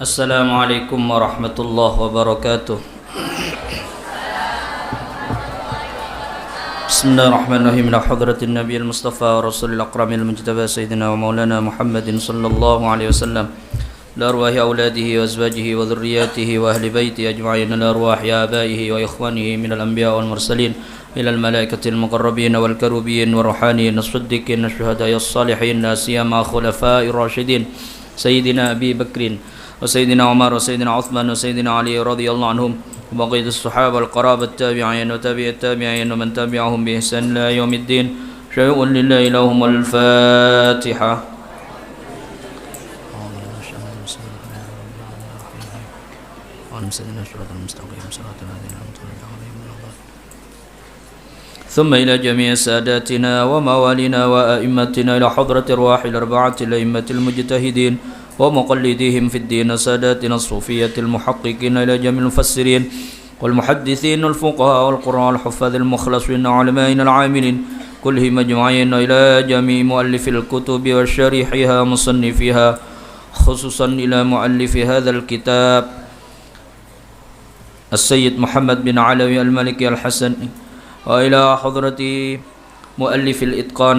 Assalamualaikum warahmatullahi wabarakatuh. Bismillahirrahmanirrahim. Ila hadratin nabiyil mustafa wa rasulil akramil mujtaba sayyidina wa maulana Muhammadin sallallahu alaihi wasallam, la arwahi auladihi wa azwajihi wa dhurriyyatihi wa ahli baiti ajma'in, la arwahi abaihi wa ikhwanihi minal anbiya wal mursalin ila al malaikatil muqarrabin wal karubiyin wa ruhaniyin as-siddiqin ash-shuhada'i as-salihin, la siyama khulafa'ir rasyidin sayyidina Abi Bakrin wa sayyidina Umar wa sayyidina Uthman wa sayyidina Ali radhiyallahu anhum wa baqiyat as-sahaba wal qarabah at-tabi'in wa tabi'at tabi'in wa man tabi'ahum bi ihsan ila yaumiddin. Syai'un lillahi lahumul Fatiha. ثم إلى جميع ساداتنا وموالينا وأئمتنا إلى حضرة أرواح الأربعة الأئمة المجتهدين ومقلديهم في الدين، ساداتنا الصوفية المحققين، إلى جميع المفسرين والمحدثين والفقهاء والقراء والحفاظ المخلصين وعلمائنا العاملين كلهم أجمعين، إلى جميع مؤلف الكتب وشارحها ومصنفها، خصوصا إلى مؤلف هذا الكتاب السيد محمد بن علوي المالكي الحسني، وإلى حضرة مؤلف الإتقان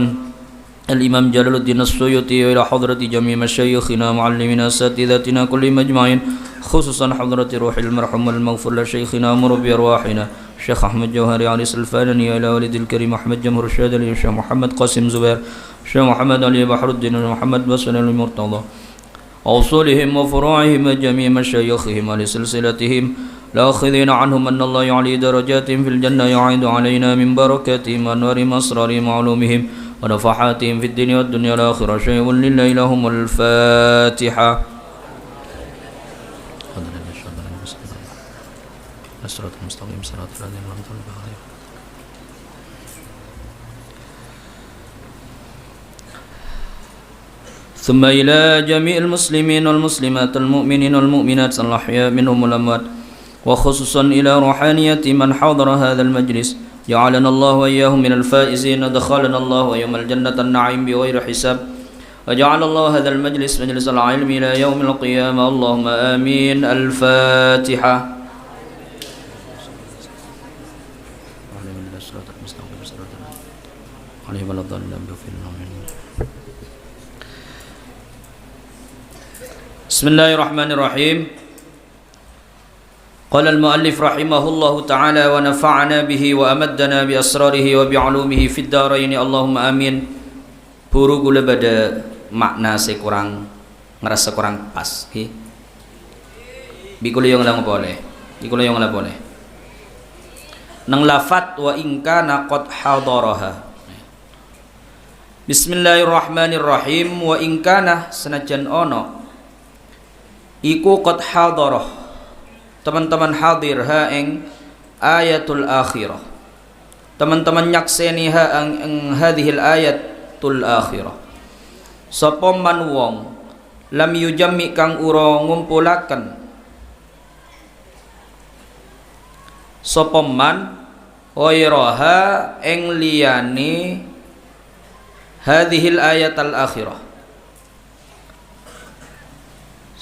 الإمام جلال الدين السيوطي، وإلى حضرة جميع مشايخنا معلمنا أساتذتنا كلهم أجمعين، خصوصا حضرة روح المرحوم المغفور لشيخنا مربي أرواحنا الشيخ أحمد جوهري علي الفاني، وإلى والد الكريم أحمد جمهور الشاذلي، الشيخ محمد قاسم زبير، الشيخ محمد علي بحر الدين، محمد بصر المرتضى، وأصولهم وفروعهم وجميع مشايخهم ولسلسلتهم الآخذين عنهم أن الله يعلي درجاتهم في الجنة، يعيد علينا من بركاتهم وأنوارهم أسرارهم وعلومهم ونفحاتهم في الدنيا والدنيا والآخرة. شيء لله لهم الفاتحة. ثم إلى جميع المسلمين والمسلمات المؤمنين والمؤمنات الأحياء منهم والأموات، وخصوصا إلى روحانية من حضر هذا المجلس، جعلنا الله وإياهم من الفائزين، ودخلنا الله ويوم الجنة النعيم بغير حساب، وجعل الله هذا المجلس مجلس العلم إلى يوم القيامة. اللهم آمين. الفاتحة. بسم الله الرحمن الرحيم. قال المؤلف رحمه الله تعالى ونفعنا به وأمدنا بأسراره وبعلومه في الدارين اللهم آمين. Puru gula bada makna saya kurang ngerasa kurang pas. Bikulo yung lang boleh. Bikulo yung lang boleh. Nang lafat wa inka naqad hadaraha. Bismillahirrahmanirrahim. Wa inkana senajan ono iku qad hadarah, teman-teman hadir ha ing ayatul akhirah, teman-teman nyakseni ha ing hadhil ayatul akhirah, sapa man wong lam yujammi kang ura ngumpulaken, sapa man ghairaha ing liyane hadhil ayatul akhirah.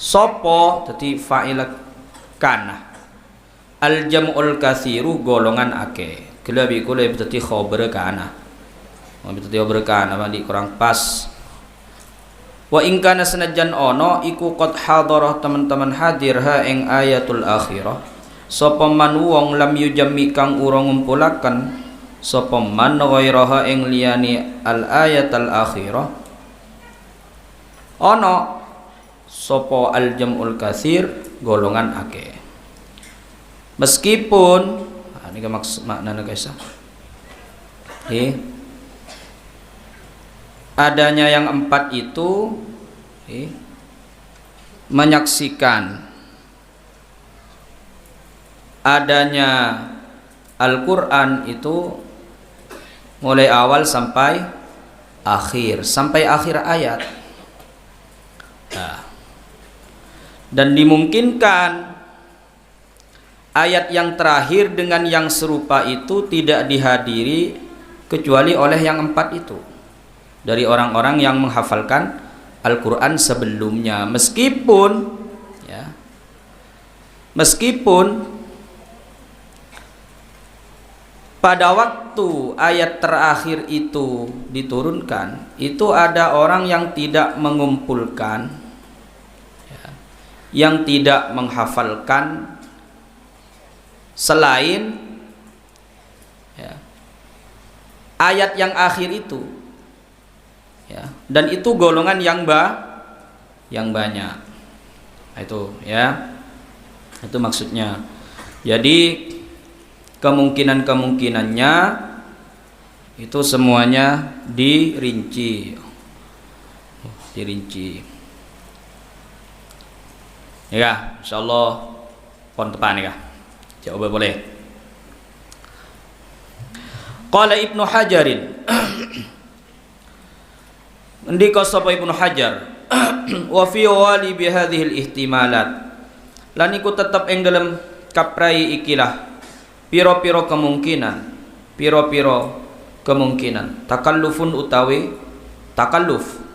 Sopo dadi fa'ilat kana al jam'ul katsiru golongan akeh, gelabi kule dadi khabar kana, dadi khabar kana mandi kurang pas. Wa in kana senajan ono iku qad hadarah, teman-teman hadir ha ing ayatul akhirah, sapa man wong lam yujammi kang ura ngumpulaken, sapa man ghairaha ing liyane al ayatul akhirah, ono sopo al jam'ul katsir golongan akeh. Meskipun ini maksud maknanya guys, adanya yang empat itu menyaksikan adanya Al-Quran itu mulai awal sampai akhir ayat. Nah, dan dimungkinkan ayat yang terakhir dengan yang serupa itu tidak dihadiri kecuali oleh yang empat itu dari orang-orang yang menghafalkan Al-Quran sebelumnya, meskipun ya Meskipun pada waktu ayat terakhir itu diturunkan, itu ada orang yang tidak mengumpulkan, yang tidak menghafalkan selain ayat yang akhir itu, dan itu golongan yang banyak. Itu itu maksudnya. Jadi kemungkinannya itu semuanya dirinci. Ya, insyaallah pon depan ya. Coba boleh. Qala Ibnu Hajarin. Ndika sapa Ibnu Hajar, wa fi wali bi hadhihi al-ihtimalat. Lan iku tetep ing dalem kaprai ikilah piro-piro kemungkinan takallufun utawi takalluf.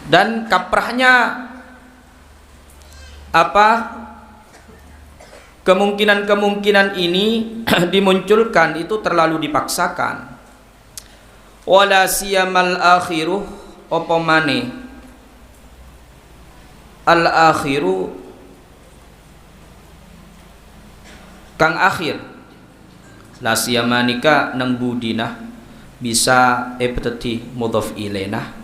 Dan kaprahnya apa? Kemungkinan ini dimunculkan itu terlalu dipaksakan. Wala siyamal akhiruh apa maneh al-akhiru kang akhir la siyamanika nang budina bisa ibtati mudhaf ilaina,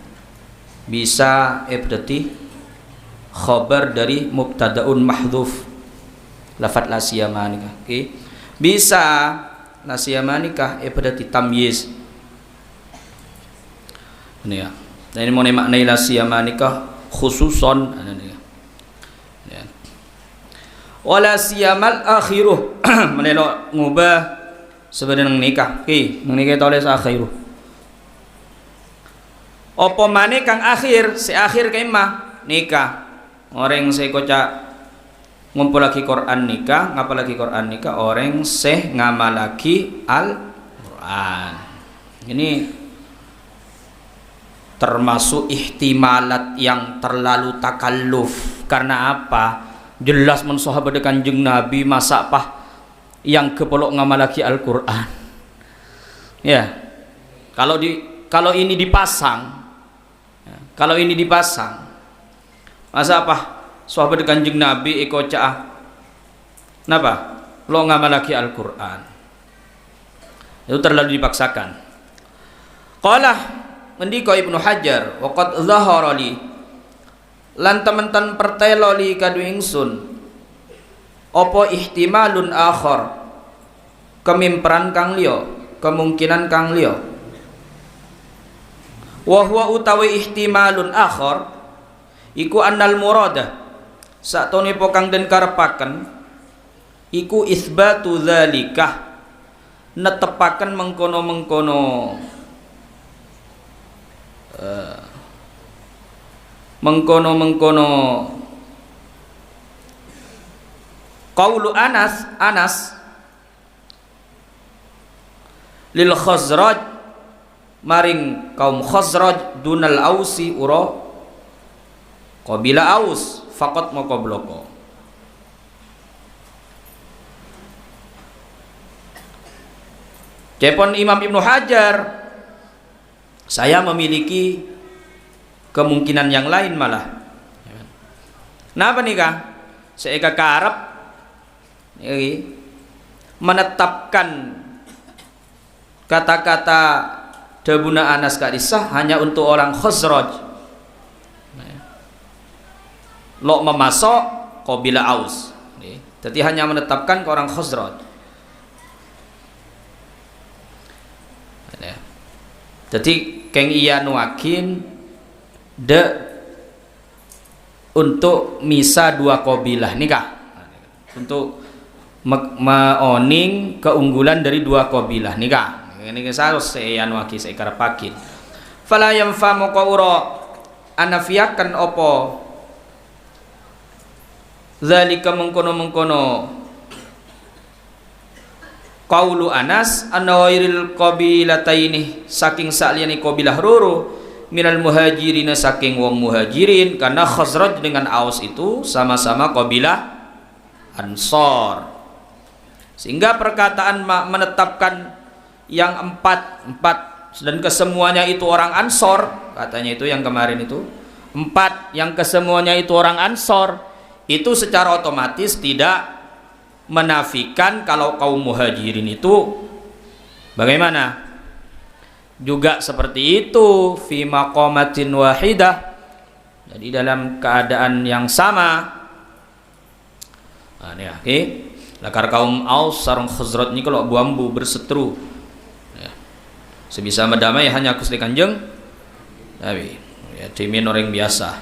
bisa ibtati khabar dari mubtadaun mahdhuf lafat la siyamanika. Bisa la siyamanika ibtati tamyiz. Ini ya. Dan ini mau maknai la siyamanika khususon wala siyamal akhiruh menelo ngubah sebenarnya nikah nikah tulis akhiruh apa maneh kang akhir si akhir kemah nikah orang saya kocak ngumpul lagi Quran nikah ngapa lagi Quran nikah orang seh ngamal lagi Al-Quran. Ini termasuk ihtimalat yang terlalu takalluf. Karena apa? Jelas mensahabat Kanjeng Nabi masa pah yang kepolok ngamalaki Al-Quran. Ya, kalau ini dipasang, masa apa? Sahabat Kanjeng Nabi iko ca'ah, napa? Lo ngamalaki Al-Quran. Itu terlalu dipaksakan. Qala mendika Ibnu Hajar, waqad zahara li lan temen-temen pertelo li kadu ingsun apa ihtimalun akhar kemimperan kang liya kemungkinan kang liya wa huwa utawi ihtimalun akhar iku annal murada satone pokang den karepaken iku isbatu dzalika netepaken mengkono-mengkono qaulu Anas lil Khazraj maring kaum Khazraj dunal Ausi ura qabila Aus faqat maqabloko. Cepon Imam Ibnu Hajar, saya memiliki kemungkinan yang lain malah. Napa nih kang? Saya karep menetapkan kata-kata Dabuna Anas Kadisah hanya untuk orang Khazraj. Lo memasok qabila Aus. Jadi hanya menetapkan ke orang Khazraj. Jadi keng iya nuakin de untuk misa dua qabilah nikah untuk meoning keunggulan dari dua qabilah nikah ini harus saya nuaki saya karapakin fala yanfamu qaura anafiakan opo zalika mengkono qaulu Anas anna wairil qabilataini saking saliyane qabilah ruru minal muhajirin saking wong muhajirin, karena Khazraj dengan Aus itu sama-sama kabilah Ansor. Sehingga perkataan menetapkan yang empat dan kesemuanya itu orang Ansor, katanya itu yang kemarin itu empat yang kesemuanya itu orang Ansor, itu secara otomatis tidak menafikan kalau kaum muhajirin itu bagaimana, juga seperti itu fi maqamatin wahidah, jadi dalam keadaan yang sama. Nah, ini oke. Lakar kaum Aus sareng Khazraj ini kalau bambu berseteru ya, sebisa mendamai hanya Gusti Kanjeng Nabi ya, timin orang biasa.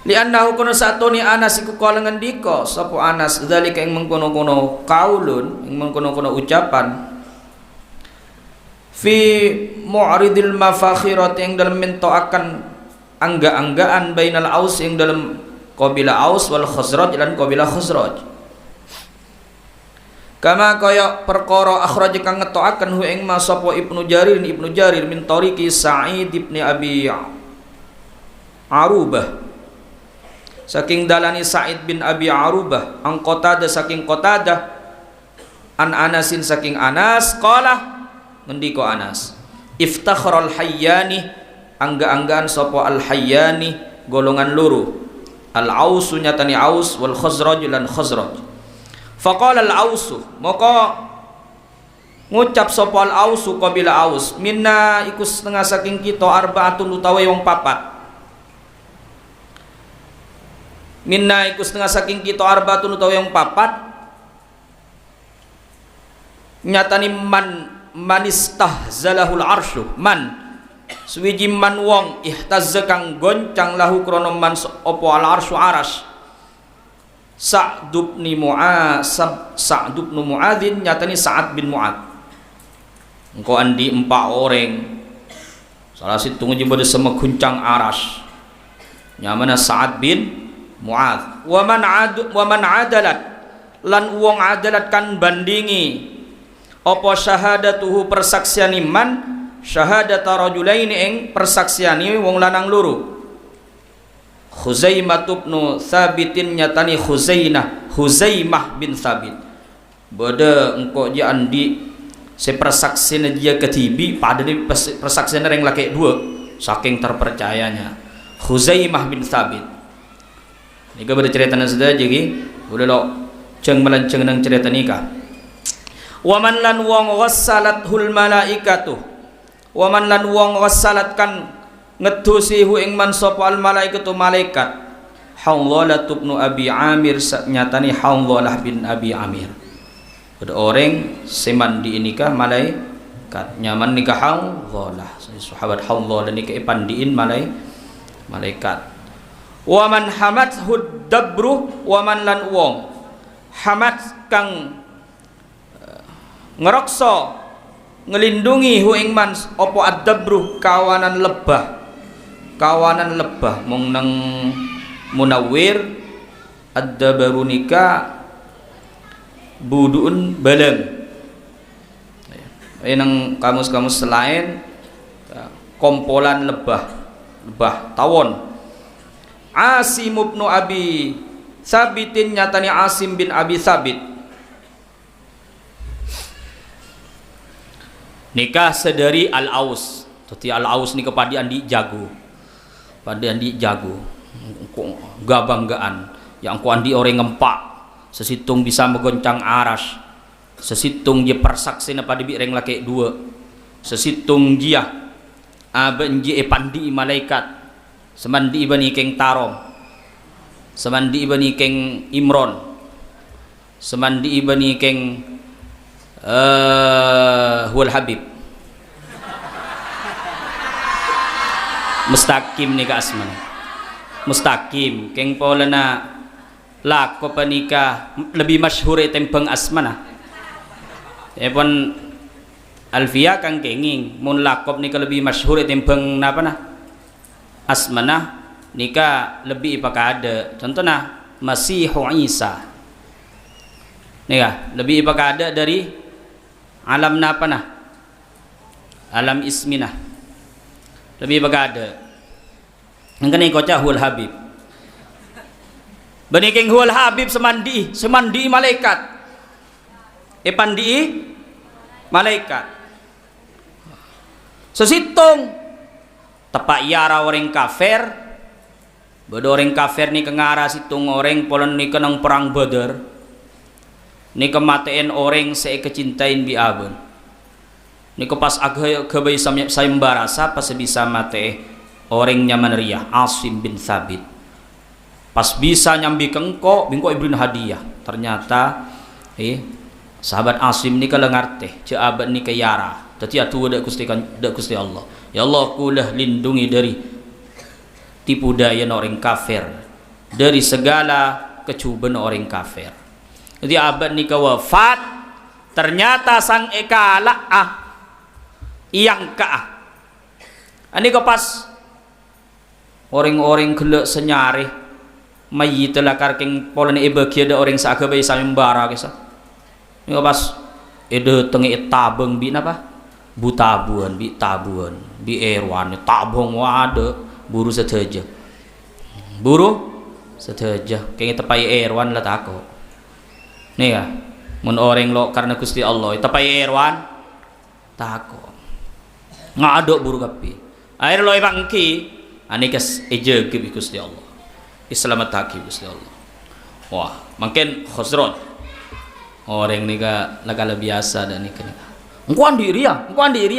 Li'annahu kuna satuni Anas iku kala ngendika sapa Anas zalika ing mengkono-kono kaulun, ing mengkono-kono ucapan fi mu'ridil mafakhirat, yang dalam mentoakan angga-anggaan bainal Aus, yang dalam kabilah Aus wal Khazraj lan kabilah Khazraj. Kama kaya perkara akhraj kang ngetoaken hu ing ma sapa Ibnu Jarir min tariqi Sa'id ibn Abi Arubah, saking dalani Sa'id bin Abi Arubah, ang Qatadah saking Qatadah, an Anasin saking Anas, qala ngendika Anas, iftakharal hayyani, angga-anggaan sapa al hayyani golongan loro, al-Aus nyatani Aus wal Khazraj lan Khazraj. Faqala al-Aus, maka ngucap sapa al-Aus kabila Aus, minna iku setengah saking kita arbaatun utawi wong papat. Minna iku setengah saking kita arbaatun utawi wong papat. Nyatani manistahzalahul arsyu, man suwiji man wong ihtazza kang goncang lahu krana man apa al arsyu aras. Sa'd bin Mu'adzin nyatani Sa'ad bin Mu'adz. Engko andi empat orang salah situng jembade sama guncang aras nyamana Sa'ad bin Mu'adz. Wa man adalat lan wong adalat kan bandingi apa syahadatuhu persaksian iman, syahadata rajulaini ing persaksiani wong lanang loro. Khuzaimah bin Thabitin nyatani Huzaimah bin Thabit. Bada engko dia andi se persaksian dia ketibi pada ni persaksian yang laki dua saking terpercayanya Huzaimah bin Thabit. Nika bada cerita sudah jadi boleh lo ceng melanceng nang cerita nikah. Waman lan wong wassalathul malaikatu, waman lan wong wassalat kan ngedusihu ing man sapa al malaikatu malaikat. Hanzalah bin Abi Amir nyatani Hanzalah bin Abi Amir. Ada orang seman di nikah malaikat, nyaman nikah Hanzalah sahabat Hanzalah nikah ipandiin malaikat. Waman hamathu dabru, waman lan wong hamat kang ngerokso ngelindungi hu ing man apa ad-dabru kawanan lebah mong nang Munawwir ad-dabaru nikah buduun balang. Nang kamus-kamus selain kompolan lebah tawon. Asim bin Abi Sabitin nyatani Asim bin Abi Sabit nikah sedari al-Aus. Tati al-Aus ni kepada andi jago. Pada andi jago. Gabanggaan yang ku andi orang ngempak. Sesitung bisa megoncang aras. Sesitung dia persaksina pada bireng laki dua. Sesitung dia benji pandi malaikat. Semandi ibani keng Tarom. Semandi ibani keng Imron. Semandi ibani keng Huwal Habib Mustaqim nika asman Mustaqim keng pola na lako panika lebih masyhur tembang asmana epon Alfia kang kenging mun lakop nika lebih masyhur tembang napa na asmana nika lebih ipakada contohna Masihu Isa nika lebih ipakada dari alam napa nah alam isminah lebih bagada ngene kocah hul habib beniking hul habib semandi malaikat pandi malaikat sesitung tepak yara orang kafir bodo orang kafir ni kengara situng orang polen ni kenang perang Badar ni kematiin orang saya kecintain bi abun ni pas agak kebai sayembarasa pas bisa mate orang nyaman riyah Asim bin Thabit pas bisa nyambi kengko bingko ibrin hadiah ternyata sahabat Asim ni kalengar teh abad ni kayara tadi atu dak Gusti Allah ya Allah kulah lindungi dari tipu daya orang kafir dari segala kecubaan orang kafir. Jadi abad ni wafat ternyata sang ekala yang ani pas orang-orang gelek senyari mayit telah karking polen ibagi ada orang sagabai sayembara kisah ini pas ede tengi tabeng bi napa butabuan bi tabuan bi erwan tabung wade buru seteja kayak tepai erwan lah tako nih ya mun orang lo karena Gusti Allah tepai erwan tako ngadok buru kapi air lo ibangki anikas eje ke Gusti Allah islamat taki Gusti Allah wah makin khosrot orang ni ka lagala biasa dan ni kena engkuan diri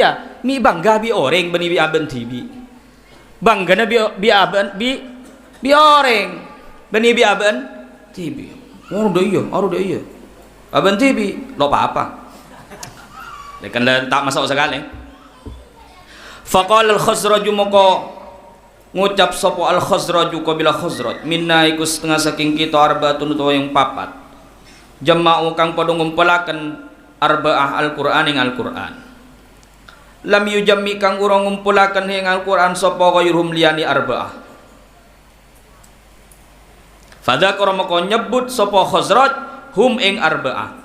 ya mi bangga bi orang bani bi aben tibi bangga na bi aben bi orang bani bi aben tibi aru iya aben tibi lo apa lekan tak masuk sekali faqala al-khazraju moko ngucap sapa al-khazraju qabila khazraj minna iku setengah saking kita arbaatun utawa yang papat jama'u kang padha ngumpulaken arbaah al-Qur'an ing Al-Qur'an lam yujammi kang urang ngumpulaken ing Al-Qur'an sapa ghairuhum liyani arbaah fadzakara maka nyebut sapa khazraj hum ing arbaah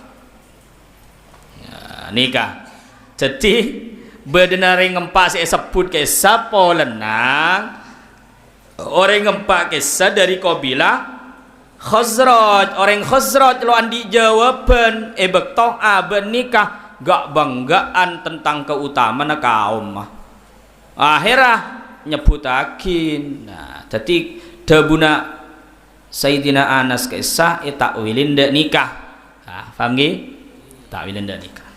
ya nikah jadi bedenare ngempak sebut ke sapa lenang orang ngempak kisah dari kabilah Khazraj orang Khazraj lo andi jawaban bektoh aben nikah gak banggaan tentang keutamaan kaum akhirah nyebutakin nah jadi dabuna Sayyidina Anas kisah takwilin dak nikah nah, paham nggih takwilin dak nikah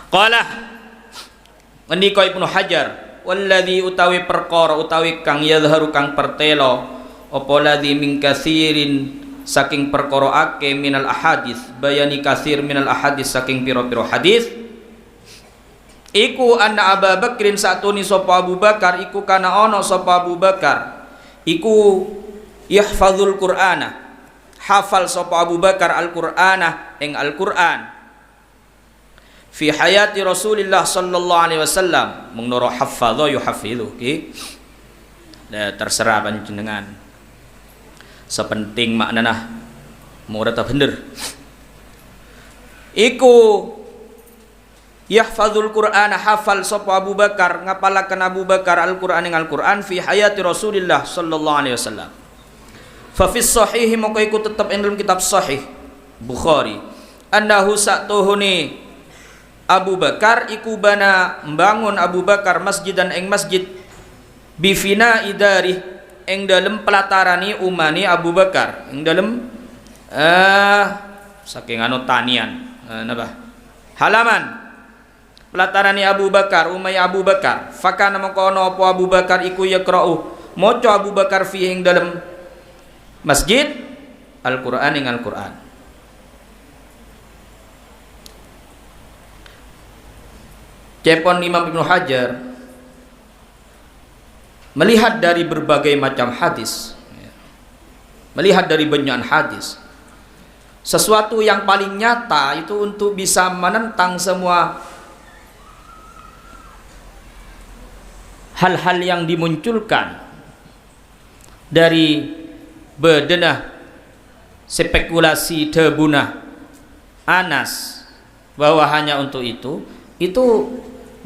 qala menika Ibnu Hajar walladzi utawi perkara utawi kang yadhharu kang pertelo apa ladzi min katsirin saking perkara ake minal ahadits bayani katsir minal ahadits saking pira-pira hadis iku anna Abu Bakrin satuni sapa Abu Bakar iku kana ana sapa Abu Bakar iku yahfazul Qur'ana hafal sapa Abu Bakar Al-Qur'ana ing Al-Qur'an fi hayati Rasulillah sallallahu alaihi wasallam mengnoro hafadha yuhafidhu ki terserah panjenengan sepenting maknana murad bener iku yahfazul Qur'ana hafal sapa Abu Bakar ngapalaken Abu Bakar Al-Qur'an ing Al-Qur'an fi hayati Rasulillah sallallahu alaihi wasallam fa fi sahih maka iku tetep ing dalam kitab sahih Bukhari annahu satuhuni Abu Bakar iku bana membangun Abu Bakar masjidan ing masjid bifina idari ing dalem pelatarani umani Abu Bakar ing dalem saking anu tanian napa halaman pelatarani Abu Bakar umay Abu Bakar fakana mongko ana apa Abu Bakar iku yaqra'u maca Abu Bakar fi ing dalem masjid Al-Qur'an ing Al-Qur'an cepon Imam Ibnu Hajar melihat dari berbagai macam hadis melihat dari banyak hadis sesuatu yang paling nyata itu untuk bisa menentang semua hal-hal yang dimunculkan dari bedenah spekulasi debunah Anas bahwa hanya untuk itu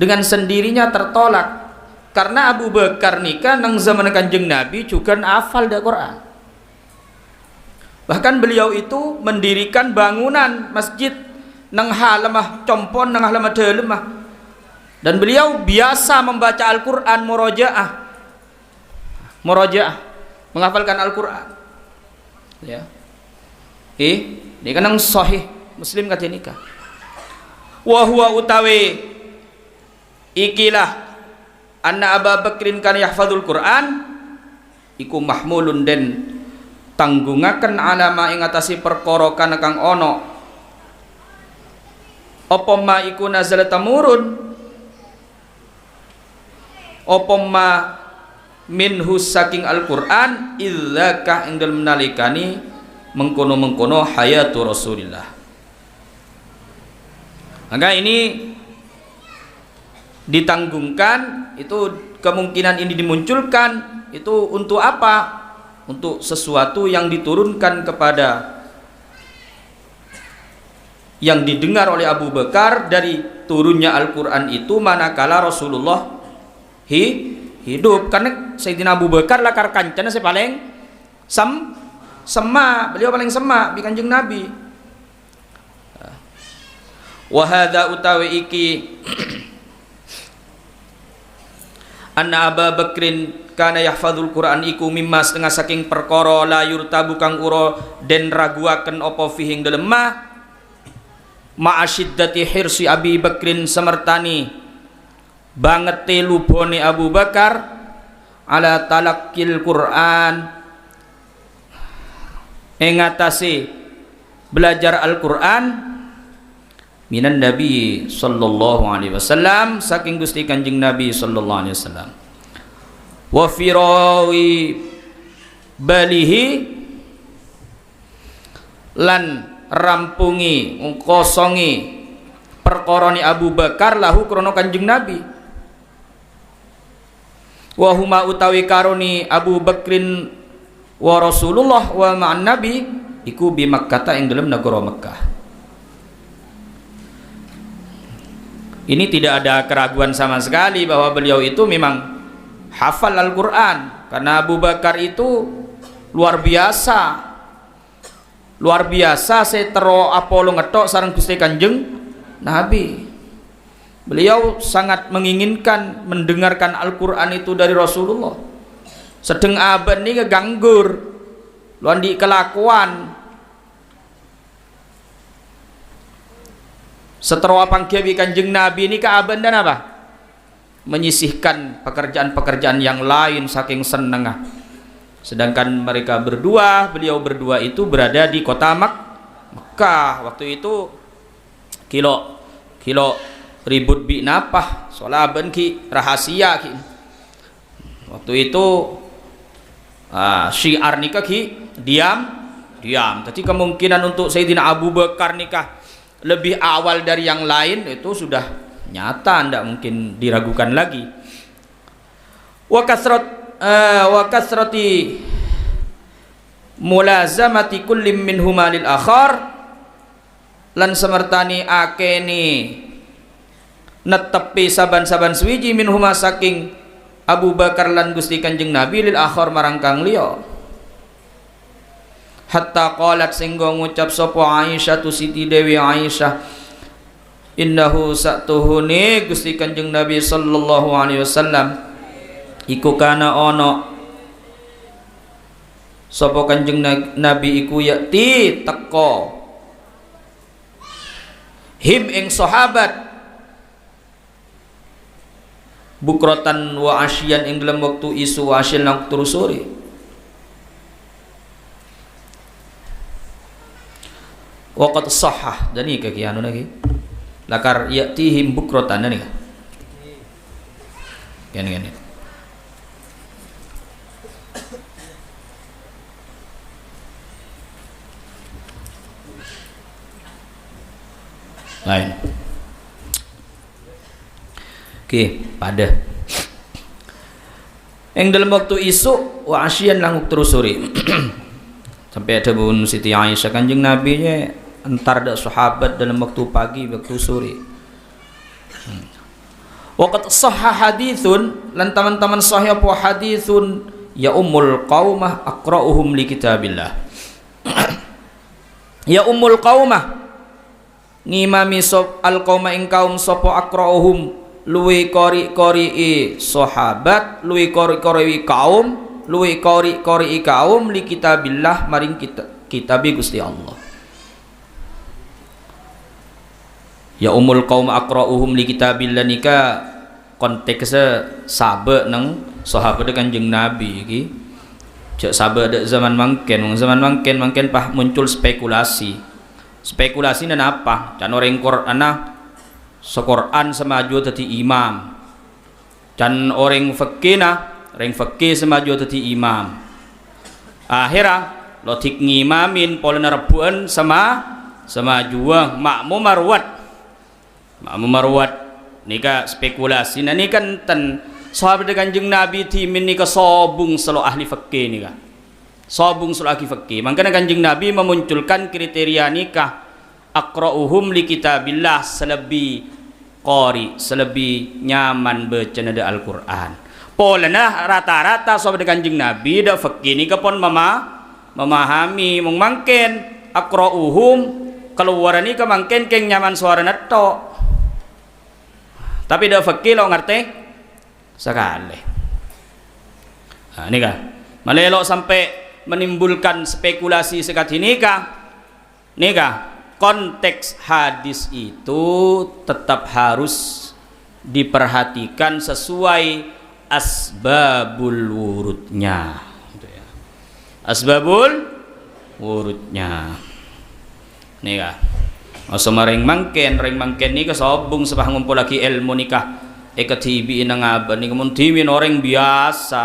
dengan sendirinya tertolak. Karena Abu Bakar nikah nang zaman Kanjeng Nabi juga hafal da Quran. Bahkan beliau itu mendirikan bangunan masjid nang halamah compon nang halamah dalemah. Dan beliau biasa membaca Al-Quran murojaah, menghafalkan Al-Quran. Ya. Ini kan nang sahih Muslim kata nikah. Wa huwa utawi ikilah anna Abu Bakrin kana yahfadzul Quran iku mahmulun den tanggungaken alama ing atase perkara kana kang ana apa ma iku nazala tamurun apa ma minhu saking Al-Quran illa ka ing dalem nalikani mengkono-mengkono hayatu Rasulillah. Maka ini ditanggungkan, itu kemungkinan ini dimunculkan itu untuk apa? Untuk sesuatu yang diturunkan kepada yang didengar oleh Abu Bakar dari turunnya Al-Quran itu manakala Rasulullah hidup. Karena Sayyidina Abu Bakar lakar kancana saya paling sema, beliau paling sema di Kanjeng Nabi. Wa hadza utawi iki anna Abu Bakrin kana yahfadzul Quran iku mimma setengah saking perkara la yurtabu kang ura den raguaken apa fihi dalem ma'asyiddati hirsi Abi Bakrin semertani bangete lubone Abu Bakar ala talaqqil Quran ing atase belajar Al-Quran minan Nabi sallallahu alaihi wasallam saking Gusti Kanjeng Nabi sallallahu alaihi wasallam wa firawi balihi lan rampungi ngkosongi perkoroni Abu Bakar lahu krana Kanjeng Nabi wa huma utawi karoni Abu Bakrin wa Rasulullah wa ma'an Nabi iku bi Makkah ing dalem negara Mekah. Ini tidak ada keraguan sama sekali bahwa beliau itu memang hafal Al-Quran, karena Abu Bakar itu luar biasa setero apolo ngetok sareng Gusti Kanjeng Nabi. Beliau sangat menginginkan mendengarkan Al-Quran itu dari Rasulullah. Sedeng aben ini keganggur luan di kelakuan setelah panggiawi Kanjeng Nabi ini keaben dan apa? Menyisihkan pekerjaan-pekerjaan yang lain saking senengah. Sedangkan mereka berdua, beliau berdua itu berada di kota Mekah. Waktu itu kilo ribut bi napah solaben ki rahasia ki. Waktu itu syiar nikah ki diam. Jadi kemungkinan untuk Sayyidina Abu Bakar nikah lebih awal dari yang lain itu sudah nyata, tidak mungkin diragukan lagi. Wa kasrati mulazamati kulli minhuma lil akhar lan semertani akeni netepi saban-saban suwiji minhuma saking Abu Bakar lan Gusti Kanjeng Nabi lil akhar marang kang liya. Hatta qalat sehingga ngucap sapa Aisyah tu Siti Dewi Aisyah innahu satuhuni Gusti Kanjeng Nabi sallallahu alaihi wasallam iku kana ono sapa Kanjeng Nabi iku yakti teko him ing sahabat bukrotan wa asyan ing dalam waktu isu wa asyan nang terus sore. Waqat sahah dan ini kayak anu lagi lakar yatihim bukrotan dan ini kan lain oke pada yang dalam waktu isu wa asyan lang terus sore sampai ada bun Siti Aisyah Kanjeng Nabi nya antar dak sahabat dalam waktu pagi waktu sore. Waqad sahha haditsun lan teman-teman sahih apa haditsun ya ummul qaumah aqra'uhum li kitabillah. Ya ummul qaumah ngimami sop al qauma ing kaum sapa aqra'uhum luwi qori sahabat, luwi qori kaum, luwi qori kaum li kitabillah maring kitabi Gusti Allah. Ya umul qaum aqra'uhum li kitabillah nika konteksnya sahabat nang sahabat Kanjeng Nabi iki. Cek sahabat zaman mangken pah muncul spekulasi. Spekulasi dan apa? Can orang Quran Quran semaju dadi imam. Can orang fikih semaju dadi imam. Akhirnya lotik ngimamin pola rebuan sama juang makmum marwat nika spekulasi. Nah ini kan ten sahabat Kanjeng Nabi timin nika sobung selo ahli fikih nika. Sobung selo ahli fikih. Makanya Kanjeng Nabi memunculkan kriteria nikah aqra'uhum li kitabillah, selebih nyaman baca nada Al-Qur'an. Polana rata-rata sahabat Kanjeng Nabi dak fikih nika pun memahami mungkin aqra'uhum keluaran nika mungkin keng nyaman suara tok. Tapi dah fakir lo ngerti sekali. Nah, ini kan melelok sampai menimbulkan spekulasi sekat ini kah? Konteks hadis itu tetap harus diperhatikan sesuai asbabul wurudnya. Asbabul wurudnya. Nih kah? Asama ring mangken ni kasobong sa pangumpul lagi ilmu nikah ekatibi ina nga ba ni kamuntimin orang biasa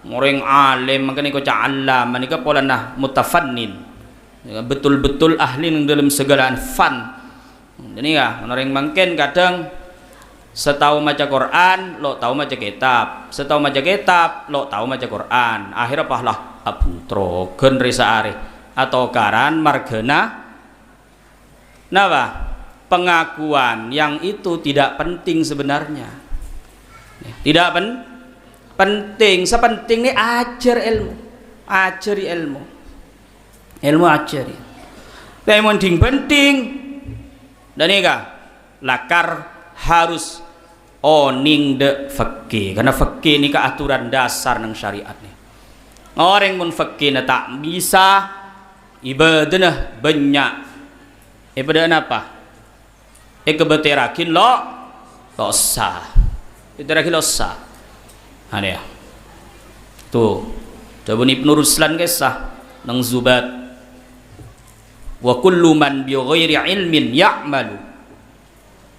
orang alim makanya ko ca'allam manika pola na mutafannin betul-betul ahli ng dalam segala fan. Ini ka orang mangken kadang setahu maca Quran lo tahu maca kitab, setahu maca kitab lo tahu maca Quran. Akhirnya pahlah abutro gen risaare atau karan margana. Napa? Pengakuan yang itu tidak penting sebenarnya. Tidak penting. Sepenting ini ajar ilmu. Ajari ilmu. Ilmu ajari. Tapi penting penting. Dan ini lakar harus oning de fikih. Karena fikih ini aturan dasar ng syariat nih. Orang mun fikih na tak bisa ibadah banyak. Ibadah apa? Kebeterakin lo sah. Beterakin lo sah. Ada ya. Tuh. Coba Ibnu Ruslan kisah nang Zubat. Wa kullu man bi ghairi ilmin ya'malu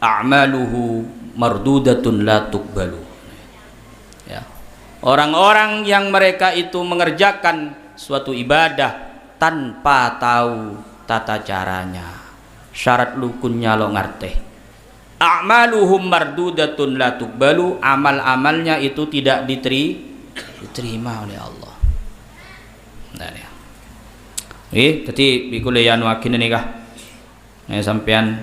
a'maluhu mardudatun la tuqbalu. Ya. Orang-orang yang mereka itu mengerjakan suatu ibadah tanpa tahu tata caranya. Syarat lukunnya lo ngerti. A'maluhum mardudatun la tuqbalu, amal-amalnya itu tidak diterima oleh Allah. Nah ya. Tadi bikulian wakin ini kah? Sampean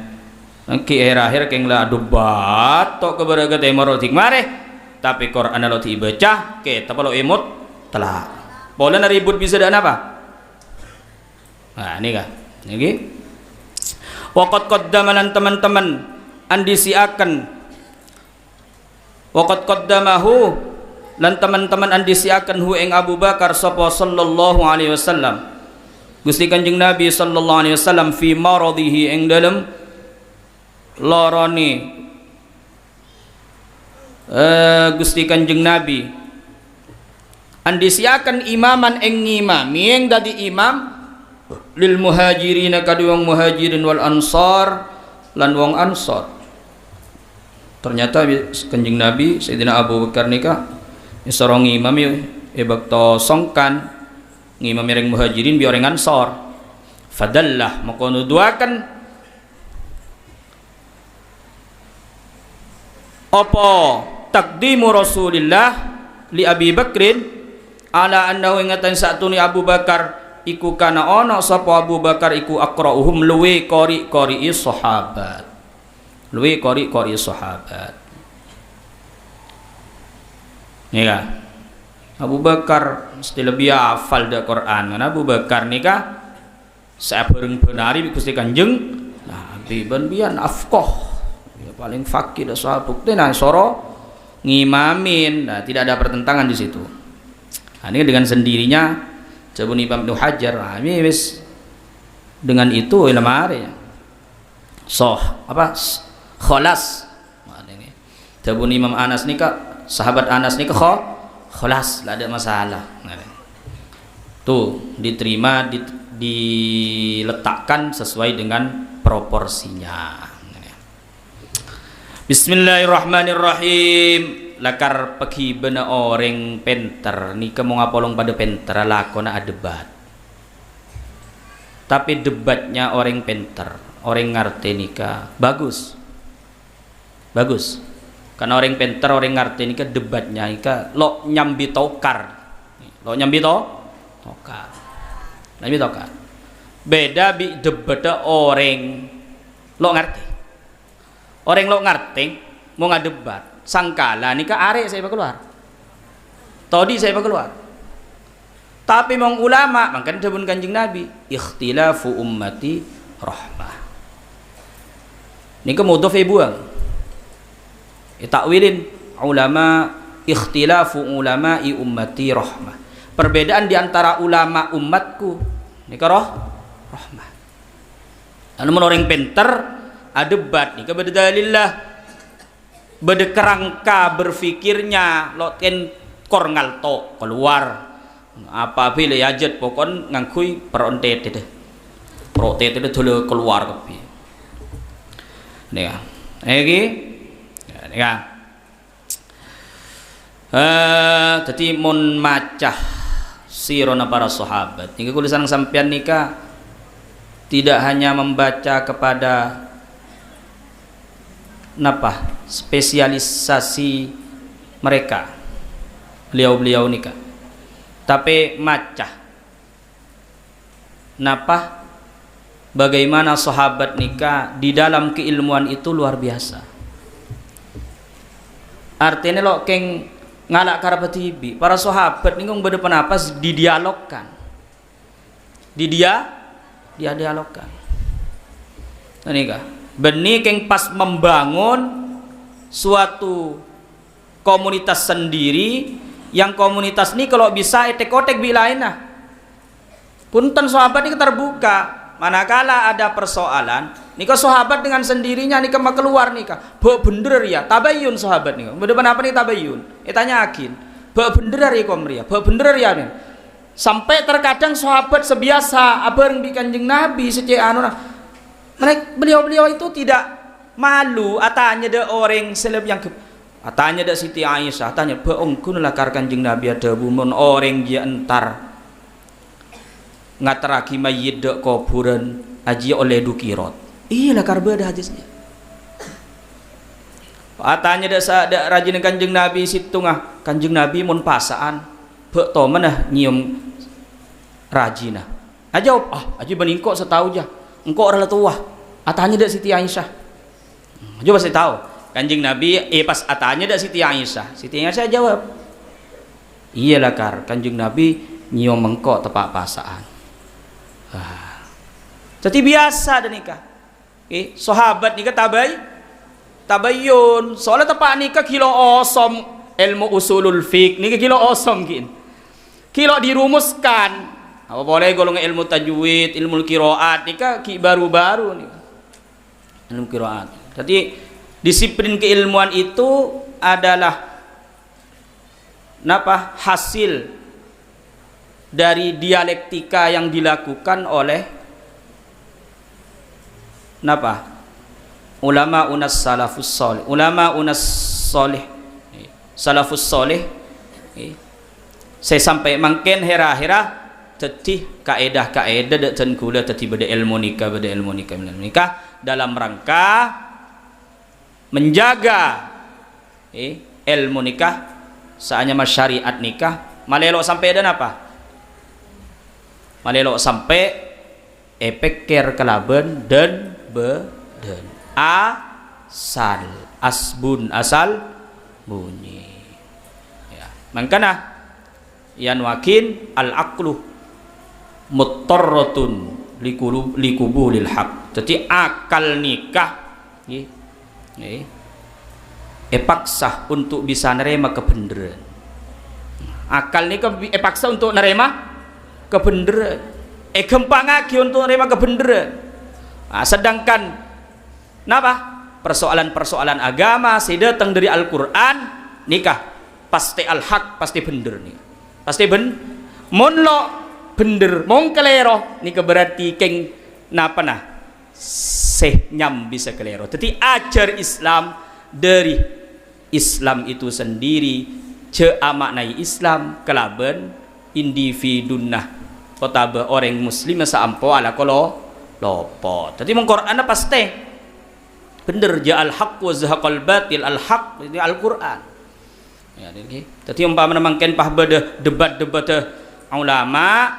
ki akhir keng la debat tok keberagat emorotik mare tapi Quran lo dibaca ke tapi lo emot telah. Boleh ribut bisa dan apa? Nah ini kah? Ini waqad qaddamalan teman-teman andisiakan waqad qaddamahu lan teman-teman andisiakan hu ing Abu Bakar sapa sallallahu alaihi wasallam Gusti Kanjeng Nabi sallallahu alaihi wasallam fi maradhihi ing dalem lorone Gusti Kanjeng Nabi andisiakan imaman ing ngimami ing dadi imam lil muhajirin kadu wong muhajirin wal ansar lan wong ansar. Ternyata Kanjeng Nabi Sayyidina Abu Bakar nika isarong imam bakto songkan ngimam ring muhajirin bi orang ansar. Fadallah makono duakan apa takdimu Rasulillah li Abi Bakrin ala annahu ingatan satuni Abu Bakar iku kana ono sapa Abu Bakar iku aqra'uhum luwe qori sahabat. Luwe qori sahabat. Nika Abu Bakar mesti lebih hafal da Quran. Karena Abu Bakar nika sabareng benari Gusti Kanjeng Nabi ben bian afqah. Ya paling fakih da sahabat bukti nah soro ngimamin. Nah, tidak ada pertentangan di situ. Nah, ini dengan sendirinya Jabun Imam Ibnu Hajar. Nah, ini wis dengan itu lemari kholas. Nah, ini Jabun Imam Anas nika sahabat Anas nika kholas, tidak ada masalah. Nah, tuh diterima diletakkan sesuai dengan proporsinya. Bismillahirrahmanirrahim. Lakar pergi bena orang penter ni kamu ngapolong pada penter lakona debat. Tapi debatnya orang penter, orang ngerti nika bagus. Karena orang penter, orang ngerti nika debatnya nika lo nyambi tokar. Beda bi debatnya orang lo ngerti. Orang lo ngerti mau ngadebat sangkala nika arek saya keluar. Tadi saya keluar. Tapi mong ulama mangkan debun Kanjeng Nabi, ikhtilafu ummati rahmah. Nika mudhof buang. Takwilin ulama ikhtilafu ulama'i ummati rahmah. Perbedaan di antara ulama umatku nika rahmah. Anu orang pinter debat nika berdalillah bede kerangka berfikirnya loten kor ngalto keluar apa pilih ajat pokon ngangkui perontet itu dulu keluar kopi nih jadi mun macah sirona para sahabat nika tulisan sampean nika tidak hanya membaca kepada spesialisasi mereka beliau nikah tapi macah bagaimana sahabat nikah di dalam keilmuan itu luar biasa. Artinya lo keng ngalak karapatibi para sahabat ningung berdepan apa didialogkan dialogkan nikah benih keng pas membangun suatu komunitas sendiri yang komunitas ini kalau bisa etek-otek bilain punten sahabat ini terbuka manakala ada persoalan nika sahabat dengan sendirinya nika mau keluar nika bener ya tabayun sahabat nika bener apa nih tabayun tanyakin bener ya komria bener ya nih sampai terkadang sahabat sebiasa abareng bi Kanjeng Nabi sejak beliau itu tidak malu atanya ada orang seleb yang atanya ada Siti Aisyah tanya beongkun lakar Kanjeng Nabi ada bumun orang dia entar ngateraki mayit dek kuburan aji oleh dukirot iya lakar beda hadisnya atanya ada rajin Kanjeng Nabi situ Kanjeng Nabi mun pasaan be to menah nyium rajina aja aji beningkok setahu jah engkau orang tua atanya dak Siti Aisyah coba saya tahu Kanjeng Nabi pas atanya dak Siti Aisyah jawab iya lakar Kanjeng Nabi nyium mengkok tepak pasaan jadi biasa dan nikah sahabat nikah tabayun soalnya tepak nikah kilo osom ilmu usulul fiqh nikah kilo osom kilo dirumuskan apa boleh golongan ilmu tajwid ilmu qiraat nikah baru-baru nih ilmu qiraat. Jadi disiplin keilmuan itu adalah hasil dari dialektika yang dilakukan oleh ulama unas salafus salih saya sampai mungkin hera-hera jadi kaedah dan gula tadi beda ilmu nikah dalam rangka menjaga ilmu nikah saatnya syariat nikah malelok sampai dan malelok sampai epekir kelaben dan beden asal bunyi ya Mangkana yan wakin al aqlu muttarratun likubulil haq. Jadi akal nikah paksa untuk bisa nerima kebenaran. Akal nikah paksa untuk nerima kebenaran. Gempangake untuk nerima kebenaran. Sedangkan napa? Persoalan-persoalan agama sing datang dari Al-Qur'an nikah pasti al-haq, pasti bener nih. Pasti mun lo bener mong kelero nika berarti keng napa nah nyam bisa kelero. Jadi ajar Islam dari Islam itu sendiri maknai Islam kelaban individunnah kotabe orang muslim saampo ala kolo lopo. Jadi mong Quran pasti bener ja al-haq wa zahaqal batil. Al-haq ini Al-Qur'an. Ya, jadi umpama mangken pahbada debat-debat ulama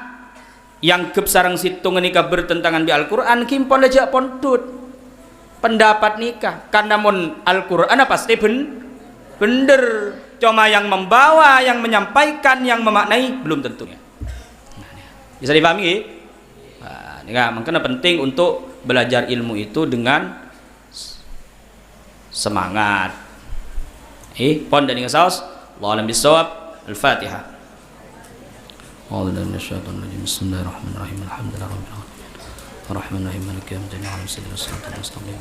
yang kep sarang situng nikah bertentangan di Al-Qur'an kimpon aja pontut pendapat nikah karena mun Al-Qur'an pasti bener, cuma yang membawa, yang menyampaikan, yang memaknai belum tentunya. Bisa dipahami? Nah, nikah makanya penting untuk belajar ilmu itu dengan semangat. Pon dan saus. Allah alam bisawab. Al-Fatihah. Bismillahirrahmanirrahim. Alhamdulillahirabbil alamin. Arrahmanirrahim. Maliki yaumiddin. Ihdinash shiratal mustaqim.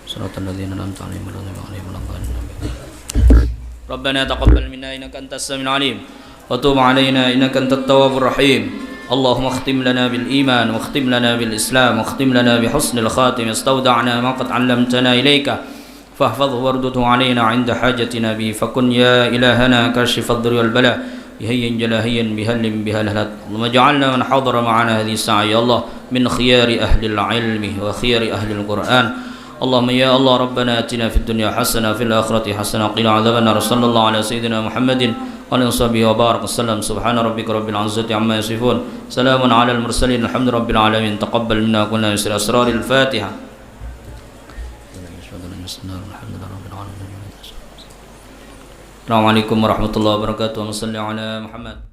Shiratal ladzina an'amta 'alaihim ghairil maghdubi 'alaihim waladdallin. Rabbana taqabbal minna innaka antas samiul 'alim wa tub 'alaina innaka antat tawwabur rahim. اللهم اختم لنا بالإيمان واختم لنا بالإسلام واختم لنا بحسن الخاتم استودعنا ما قد علمتنا إليك فاحفظه وارده علينا عند حاجتنا به فكن يا إلهنا كاشف الضر والبلاء هيا جلاهيا بهل بهلهلت اللهم اجعلنا من حضر معنا هذه الساعة يا الله من خيار أهل العلم وخيار أهل القرآن اللهم يا الله ربنا آتنا في الدنيا حسنة وفي الآخرة حسنة وقنا عذاب النار صلى الله على سيدنا محمد وعلى صحبه وبارك وسلم سبحان ربك رب العزة عما يصفون سلام على المرسلين الحمد رب العالمين تقبل منا كلنا يسر أسرار الفاتحة. السلام عليكم ورحمة الله وبركاته وصلى على محمد.